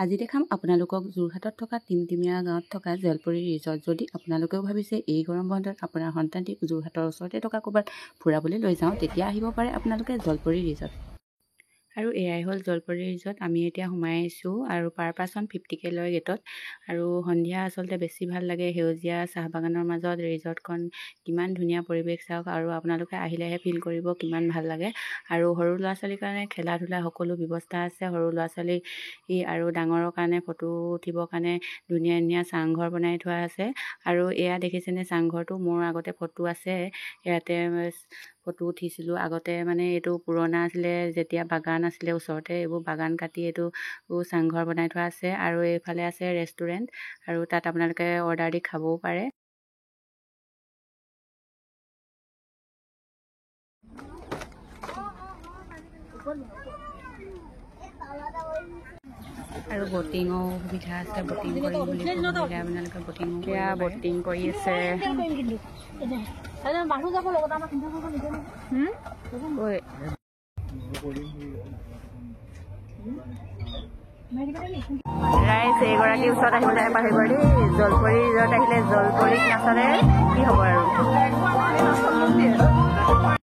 আজি দেখাম আপোনালোকক যোৰহাটত থকা টিমটিমীয়া গাঁৱত থকা জলপৰী ৰিজৰ্ট। যদি আপোনালোকেও ভাবিছে এই গৰম বন্ধত আপোনাৰ সন্তানটিক যোৰহাটৰ ওচৰতে থকা ক'ৰবাত ফুৰাবলৈ লৈ যাওঁ, তেতিয়া আহিব পাৰে আপোনালোকে জলপৰী ৰিজৰ্ট। আৰু এয়াই হ'ল জলপৰী ৰিজৰ্ট। আমি এতিয়া সোমাই আহিছোঁ আৰু পাৰ পাৰ্চন 50কে লয় গেটত। আৰু সন্ধিয়া আচলতে বেছি ভাল লাগে, সেউজীয়া চাহ বাগানৰ মাজত ৰিজৰ্টখন কিমান ধুনীয়া পৰিৱেশ চাওক। আৰু আপোনালোকে আহিলেহে ফিল কৰিব কিমান ভাল লাগে। আৰু সৰু ল'ৰা ছোৱালীৰ কাৰণে খেলা ধূলা সকলো ব্যৱস্থা আছে। সৰু ল'ৰা ছোৱালী আৰু ডাঙৰৰ কাৰণে ফটো উঠিবৰ কাৰণে ধুনীয়া ধুনীয়া চাংঘৰ বনাই থোৱা আছে। আৰু এয়া দেখিছেনে চাংঘৰটো, মোৰ আগতে ফটো আছে, ইয়াতে ফটো উঠিছিলোঁ। আগতে মানে এইটো পুৰণা আছিলে, যেতিয়া বাগান আছিলে ওচৰতে, এইবোৰ বাগান কাটি এইটো চাংঘৰ বনাই থোৱা আছে। আৰু এইফালে আছে ৰেষ্টুৰেণ্ট, আৰু তাত আপোনালোকে অৰ্ডাৰ দি খাবও পাৰে। আৰু বটিঙো সুবিধা আছে, বটিং কৰিম বুলি ক'লে আপোনালোকে বটিঙো এয়া বটিং কৰি আছে। ৰাইজ এইগৰাকী ওচৰত আহিবলৈ নাপাহৰিব দেই। জলপৰী ৰিজৰ্ট আহিলে জলপৰীক নাচালে কি হ'ব আৰু।